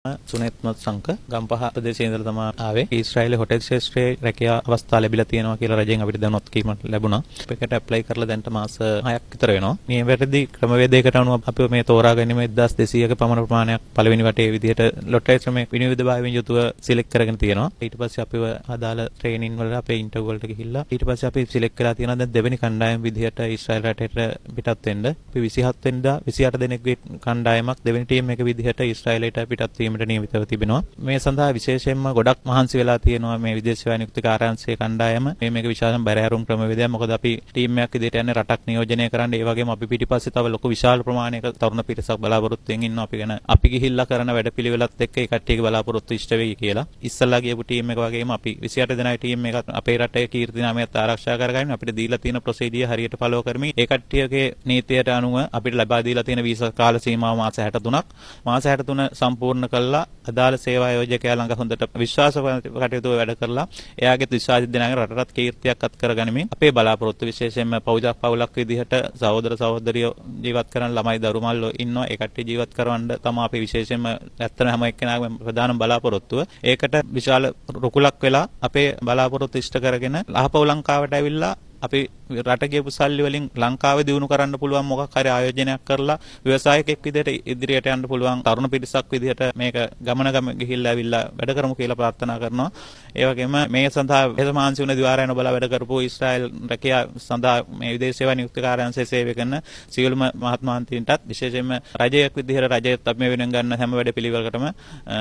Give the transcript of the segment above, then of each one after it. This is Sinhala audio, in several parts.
සුනේත්මත් සංක ගම්පහ ප්‍රදේශයේ ඉඳලා තමයි ආවේ. ඊශ්‍රායලයේ හොටෙල් ශාස්ත්‍රයේ රැකියා අවස්ථා ලැබිලා තියෙනවා කියලා රජෙන් අපිට දැනුවත් කීමක් ලැබුණා. ඒකට ඇප්ලයි කරලා දැන්ට මාස 6ක් විතර වෙනවා. මේ වැරදි ක්‍රමවේදයකට අනුව අපි මේ තෝරා ගැනීම 1200ක පමණ ප්‍රමාණයක් පළවෙනි වටේ විදිහට ලොටරි ක්‍රමයේ විනිවිද භාවයෙන් යුතුව සිලෙක්ට් කරගෙන තියෙනවා. ඊට පස්සේ අපිව අදාළ ට්‍රේනින් වල අපේ ඉන්ටර්වයුව වලට ගිහිල්ලා ඊට පස්සේ අපි සිලෙක්ට් කරලා තියෙනවා දැන් දෙවෙනි කණ්ඩායම විදිහට ඊශ්‍රායල් රටේට පිටත් වෙන්න. අපි 27 වෙනිදා 28 දෙනෙක්ගේ කණ්ඩායමක් දෙවෙනි ටීම් එක විදිහට ඊශ්‍රායලයට පිටත් වීමට නියමිතව තිබෙනවා. මේ සඳහා විශේෂයෙන්ම ගොඩක් මහන්සි වෙලා තියෙනවා මේ විදේශ සේවා නියුක්ති කාර්යාංශයේ කණ්ඩායම. මේක විශාලම බැරෑරුම් ක්‍රමවේදයක්. මොකද අපි ටීම් එකක් විදිහට යන්නේ රටක් නියෝජනය කරන්න. ඒ වගේම අපි පිටිපස්සේ තව ලොකු විශාල ප්‍රමාණයක තරුණ පිරිසක් බලාපොරොත්තු වෙමින් ඉන්නවා. අපි ගැන අපි ගිහිල්ලා කරන වැඩපිළිවෙලත් එක්ක ඒ කට්ටියගේ බලාපොරොත්තු ඉෂ්ට වෙයි කියලා. ඉස්සල්ලා ගියපු ටීම් එක වගේම අපි 28 දෙනාගේ ටීම් එකත් අපේ රටේ කීර්ති නාමයත් ආරක්ෂා කරගන්න අපිට දීලා තියෙන ප්‍රොසීඩියර් හරියට ෆලෝ කරමින් ඒ කට්ටියගේ නීතියට අනුව අපිට ලබා දීලා තියෙන වීසා කාල සීමාව මාස 63ක්. මාස 63 සම්පූර්ණ කළා අදාළ සේවා ආයෝජකයා ළඟ හොඳට විශ්වාසව කටයුතු වැඩ කරලා එයාගේ විශ්වාසිත දෙනාගේ රටටත් කීර්තියක් අත් කරගනිමින් අපේ බලාපොරොත්තු විශේෂයෙන්ම පවුලක් විදිහට සහෝදර සහෝදරියෝ ජීවත් කරන ළමයි දරුමල්ලෝ ඉන්නවා. ඒ කට්ටිය ජීවත් කරවන්න තමයි අපි විශේෂයෙන්ම ඇත්තම හැම එක්කෙනාගේම ප්‍රධාන බලාපොරොත්තුව. ඒකට විශාල රුකුලක් වෙලා අපේ බලාපොරොත්තු ඉෂ්ට කරගෙන ආපහු ලංකාවට ඇවිල්ලා අපි රට ගියපු සල්ලි වලින් ලංකාවේ දිනු කරන්න පුළුවන් මොකක් හරි ආයෝජනයක් කරලා ව්‍යවසායකෙක් විදිහට ඉදිරියට යන්න පුළුවන් තරුණ පිරිසක් විදිහට මේක ගමන ගිහිල්ලා ඇවිල්ලා වැඩ කරමු කියලා ප්‍රාර්ථනා කරනවා. ඒ වගේම මේ සඳහා වෙසමාංශ වුණ දිවාරයන් ඔබලා වැඩ කරපු ඊශ්‍රායල් රැකියා සඳහා මේ විදේශ සේවා නියුක්ති කාර්යාංශයේ සේවය කරන සියලුම මහත්මයාන්තින්ටත් විශේෂයෙන්ම රජයක් විදිහට රජයත් අපි මේ වෙනුවෙන් ගන්න හැම වැඩ පිළිවෙලකටම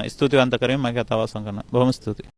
ස්තුතිවන්ත කරමින් මම කතාව අවසන් කරනවා. බොහොම ස්තුතියි.